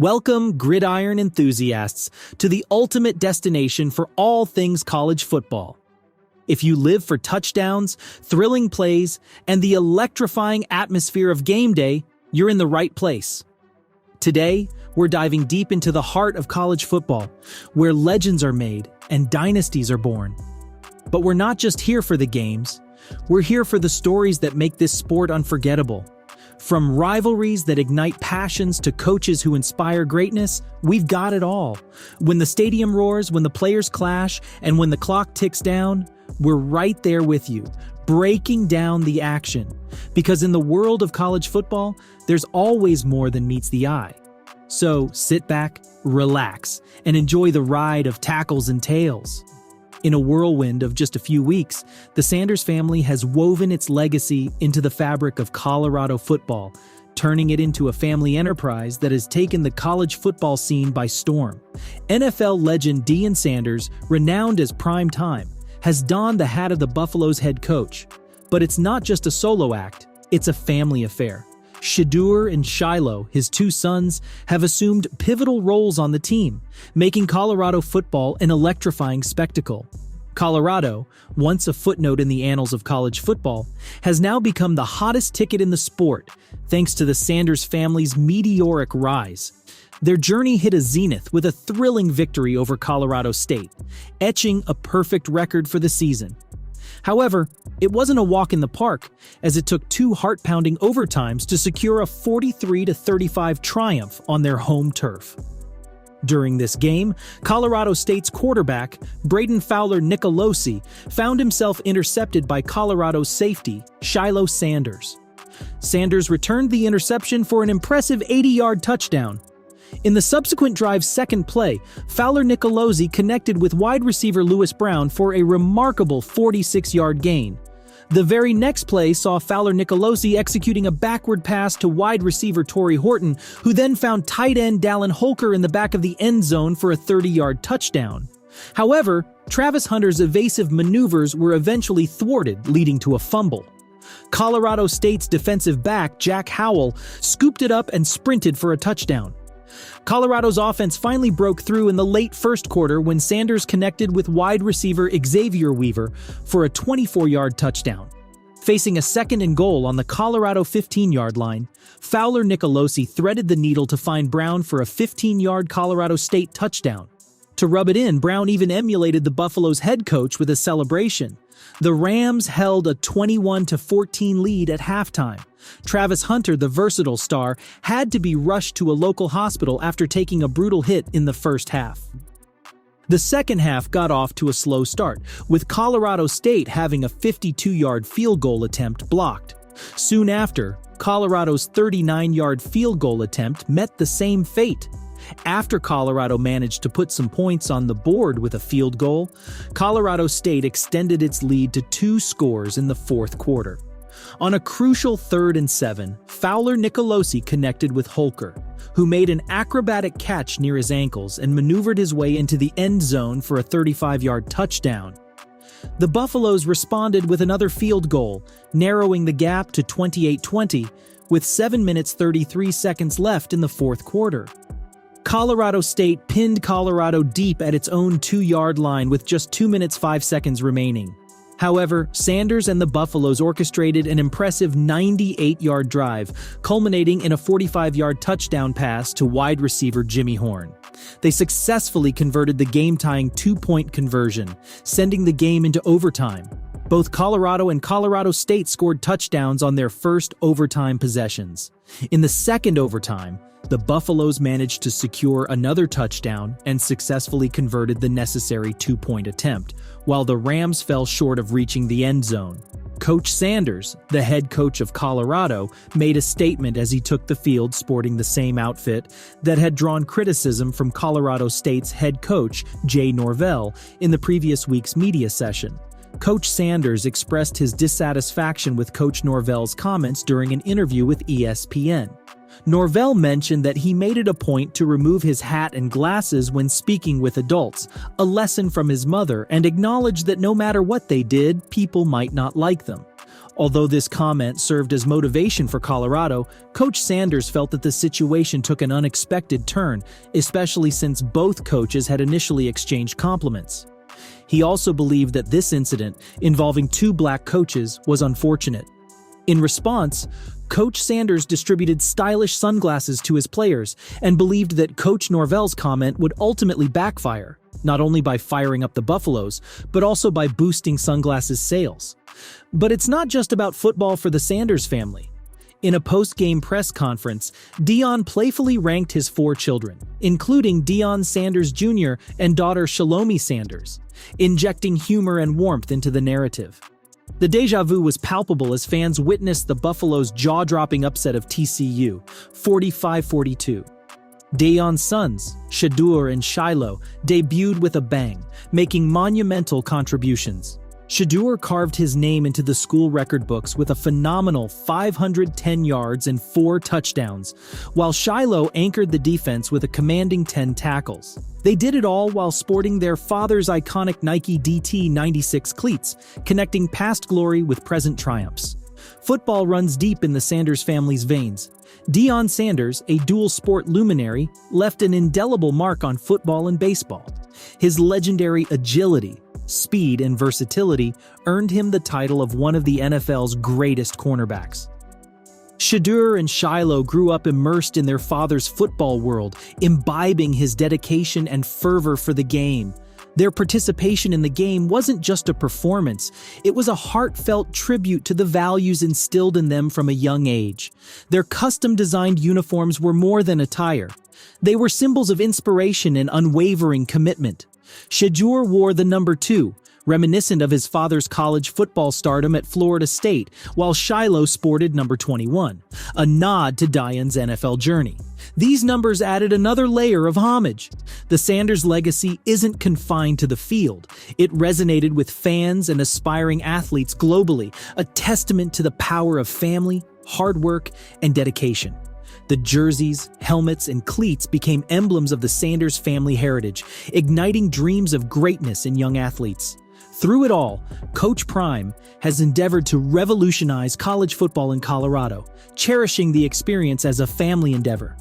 Welcome, gridiron enthusiasts, to the ultimate destination for all things college football. If you live for touchdowns, thrilling plays, and the electrifying atmosphere of game day, you're in the right place. Today, we're diving deep into the heart of college football, where legends are made and dynasties are born. But we're not just here for the games, we're here for the stories that make this sport unforgettable. From rivalries that ignite passions to coaches who inspire greatness, we've got it all. When the stadium roars, when the players clash, and when the clock ticks down, we're right there with you, breaking down the action. Because in the world of college football, there's always more than meets the eye. So sit back, relax, and enjoy the ride of tackles and tails. In a whirlwind of just a few weeks, the Sanders family has woven its legacy into the fabric of Colorado football, turning it into a family enterprise that has taken the college football scene by storm. NFL legend Deion Sanders, renowned as Prime Time, has donned the hat of the Buffalo's head coach. But it's not just a solo act, it's a family affair. Shedeur and Shiloh, his two sons, have assumed pivotal roles on the team, making Colorado football an electrifying spectacle. Colorado, once a footnote in the annals of college football, has now become the hottest ticket in the sport, thanks to the Sanders family's meteoric rise. Their journey hit a zenith with a thrilling victory over Colorado State, etching a perfect record for the season. However, it wasn't a walk in the park, as it took two heart-pounding overtimes to secure a 43-35 triumph on their home turf. During this game, Colorado State's quarterback, Braden Fowler Nicolosi, found himself intercepted by Colorado's safety, Shiloh Sanders. Sanders returned the interception for an impressive 80-yard touchdown. In the subsequent drive's second play, Fowler Nicolosi connected with wide receiver Lewis Brown for a remarkable 46-yard gain. The very next play saw Fowler Nicolosi executing a backward pass to wide receiver Torrey Horton, who then found tight end Dallin Holker in the back of the end zone for a 30-yard touchdown. However, Travis Hunter's evasive maneuvers were eventually thwarted, leading to a fumble. Colorado State's defensive back, Jack Howell, scooped it up and sprinted for a touchdown. Colorado's offense finally broke through in the late first quarter when Sanders connected with wide receiver Xavier Weaver for a 24-yard touchdown. Facing a second and goal on the Colorado 15-yard line, Fowler Nicolosi threaded the needle to find Brown for a 15-yard Colorado State touchdown. To rub it in, Brown even emulated the Buffalo's head coach with a celebration. The Rams held a 21-14 lead at halftime. Travis Hunter, the versatile star, had to be rushed to a local hospital after taking a brutal hit in the first half. The second half got off to a slow start, with Colorado State having a 52-yard field goal attempt blocked. Soon after, Colorado's 39-yard field goal attempt met the same fate. After Colorado managed to put some points on the board with a field goal, Colorado State extended its lead to 2 scores in the fourth quarter. On a crucial 3rd and 7, Fowler Nicolosi connected with Holker, who made an acrobatic catch near his ankles and maneuvered his way into the end zone for a 35-yard touchdown. The Buffaloes responded with another field goal, narrowing the gap to 28-20, with 7 minutes 33 seconds left in the fourth quarter. Colorado State pinned Colorado deep at its own 2-yard line with just 2 minutes 5 seconds remaining. However, Sanders and the Buffaloes orchestrated an impressive 98-yard drive, culminating in a 45-yard touchdown pass to wide receiver Jimmy Horn. They successfully converted the game-tying 2-point conversion, sending the game into overtime. Both Colorado and Colorado State scored touchdowns on their first overtime possessions. In the second overtime, the Buffaloes managed to secure another touchdown and successfully converted the necessary 2-point attempt, while the Rams fell short of reaching the end zone. Coach Sanders, the head coach of Colorado, made a statement as he took the field sporting the same outfit that had drawn criticism from Colorado State's head coach, Jay Norvell, in the previous week's media session. Coach Sanders expressed his dissatisfaction with Coach Norvell's comments during an interview with ESPN. Norvell mentioned that he made it a point to remove his hat and glasses when speaking with adults, a lesson from his mother, and acknowledged that no matter what they did, people might not like them. Although this comment served as motivation for Colorado, Coach Sanders felt that the situation took an unexpected turn, especially since both coaches had initially exchanged compliments. He also believed that this incident, involving two black coaches, was unfortunate. In response, Coach Sanders distributed stylish sunglasses to his players and believed that Coach Norvell's comment would ultimately backfire, not only by firing up the Buffaloes, but also by boosting sunglasses sales. But it's not just about football for the Sanders family. In a post-game press conference, Deion playfully ranked his 4 children, including Deion Sanders Jr. and daughter Shalomi Sanders, injecting humor and warmth into the narrative. The déjà vu was palpable as fans witnessed the Buffaloes' jaw-dropping upset of TCU, 45-42. Deion's sons, Shedeur and Shiloh, debuted with a bang, making monumental contributions. Shedeur carved his name into the school record books with a phenomenal 510 yards and 4 touchdowns, while Shiloh anchored the defense with a commanding 10 tackles. They did it all while sporting their father's iconic Nike DT96 cleats, connecting past glory with present triumphs. Football runs deep in the Sanders family's veins. Deion Sanders, a dual-sport luminary, left an indelible mark on football and baseball. His legendary agility, speed, and versatility earned him the title of one of the NFL's greatest cornerbacks. Shedeur and Shiloh grew up immersed in their father's football world, imbibing his dedication and fervor for the game. Their participation in the game wasn't just a performance, it was a heartfelt tribute to the values instilled in them from a young age. Their custom-designed uniforms were more than attire. They were symbols of inspiration and unwavering commitment. Shedeur wore the number 2, reminiscent of his father's college football stardom at Florida State, while Shiloh sported number 21, a nod to Deion's NFL journey. These numbers added another layer of homage. The Sanders legacy isn't confined to the field. It resonated with fans and aspiring athletes globally, a testament to the power of family, hard work, and dedication. The jerseys, helmets, and cleats became emblems of the Sanders family heritage, igniting dreams of greatness in young athletes. Through it all, Coach Prime has endeavored to revolutionize college football in Colorado, cherishing the experience as a family endeavor.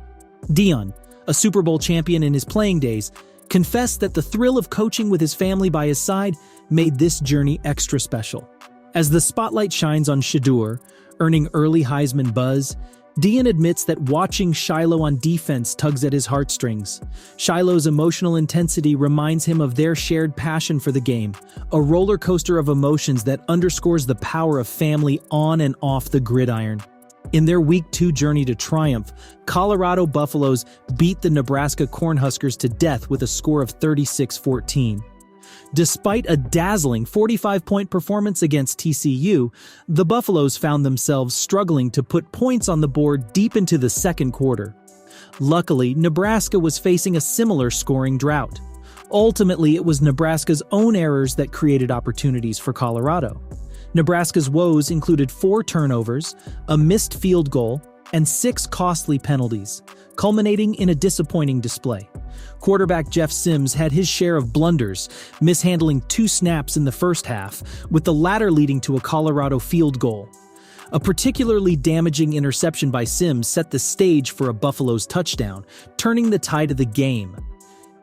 Deion, a Super Bowl champion in his playing days, confessed that the thrill of coaching with his family by his side made this journey extra special. As the spotlight shines on Shedeur, earning early Heisman buzz, Deion admits that watching Shiloh on defense tugs at his heartstrings. Shiloh's emotional intensity reminds him of their shared passion for the game, a roller coaster of emotions that underscores the power of family on and off the gridiron. In their Week 2 journey to triumph, Colorado Buffaloes beat the Nebraska Cornhuskers to death with a score of 36-14. Despite a dazzling 45-point performance against TCU, the Buffaloes found themselves struggling to put points on the board deep into the second quarter. Luckily, Nebraska was facing a similar scoring drought. Ultimately, it was Nebraska's own errors that created opportunities for Colorado. Nebraska's woes included 4 turnovers, a missed field goal, and 6 costly penalties, culminating in a disappointing display. Quarterback Jeff Sims had his share of blunders, mishandling 2 snaps in the first half, with the latter leading to a Colorado field goal. A particularly damaging interception by Sims set the stage for a Buffaloes touchdown, turning the tide of the game.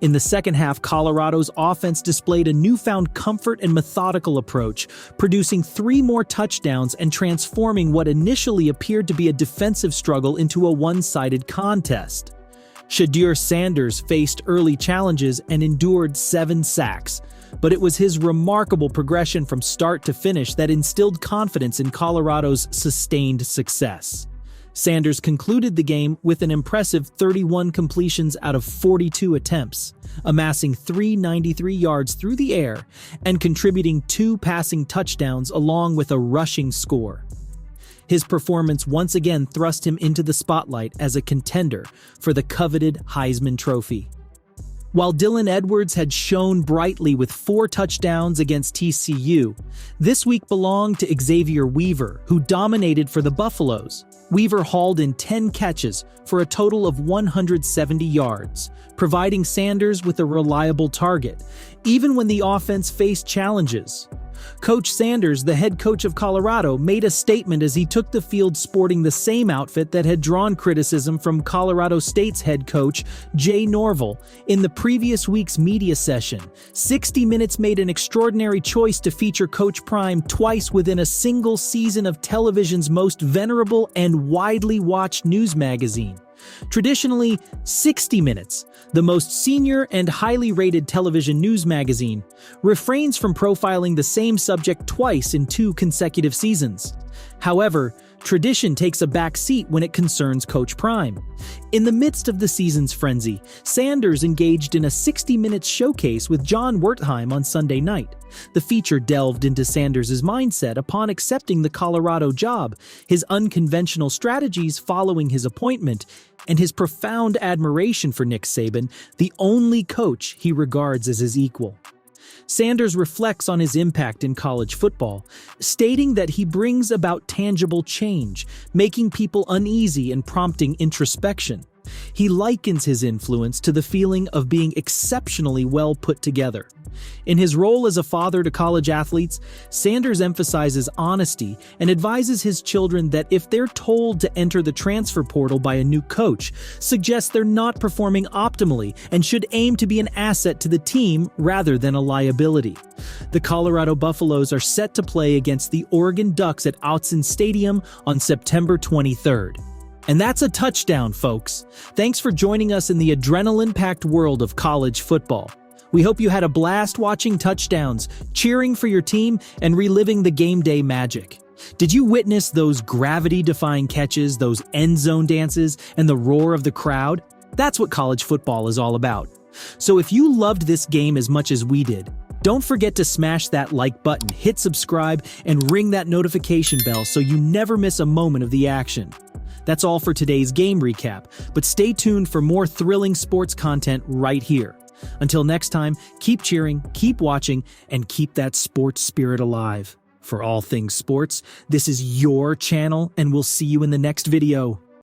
In the second half, Colorado's offense displayed a newfound comfort and methodical approach, producing 3 more touchdowns and transforming what initially appeared to be a defensive struggle into a one-sided contest. Shedeur Sanders faced early challenges and endured 7 sacks, but it was his remarkable progression from start to finish that instilled confidence in Colorado's sustained success. Sanders concluded the game with an impressive 31 completions out of 42 attempts, amassing 393 yards through the air and contributing 2 passing touchdowns along with a rushing score. His performance once again thrust him into the spotlight as a contender for the coveted Heisman Trophy. While Dylan Edwards had shone brightly with 4 touchdowns against TCU, this week belonged to Xavier Weaver, who dominated for the Buffaloes. Weaver hauled in 10 catches for a total of 170 yards, providing Sanders with a reliable target, even when the offense faced challenges. Coach Sanders, the head coach of Colorado, made a statement as he took the field sporting the same outfit that had drawn criticism from Colorado State's head coach, Jay Norvell, in the previous week's media session. 60 Minutes made an extraordinary choice to feature Coach Prime twice within a single season of television's most venerable and widely watched news magazine. Traditionally, 60 Minutes, the most senior and highly rated television news magazine, refrains from profiling the same subject twice in 2 consecutive seasons. However, tradition takes a back seat when it concerns Coach Prime. In the midst of the season's frenzy, Sanders engaged in a 60 Minutes showcase with John Wertheim on Sunday night. The feature delved into Sanders' mindset upon accepting the Colorado job, his unconventional strategies following his appointment, and his profound admiration for Nick Saban, the only coach he regards as his equal. Sanders reflects on his impact in college football, stating that he brings about tangible change, making people uneasy and prompting introspection. He likens his influence to the feeling of being exceptionally well put together. In his role as a father to college athletes, Sanders emphasizes honesty and advises his children that if they're told to enter the transfer portal by a new coach, suggests they're not performing optimally and should aim to be an asset to the team rather than a liability. The Colorado Buffaloes are set to play against the Oregon Ducks at Autzen Stadium on September 23rd. And that's a touchdown, folks. Thanks for joining us in the adrenaline-packed world of college football. We hope you had a blast watching touchdowns, cheering for your team, and reliving the game day magic. Did you witness those gravity-defying catches, those end zone dances, and the roar of the crowd? That's what college football is all about. So if you loved this game as much as we did, don't forget to smash that like button, hit subscribe, and ring that notification bell so you never miss a moment of the action. That's all for today's game recap, but stay tuned for more thrilling sports content right here. Until next time, keep cheering, keep watching, and keep that sports spirit alive. For all things sports, this is your channel, and we'll see you in the next video.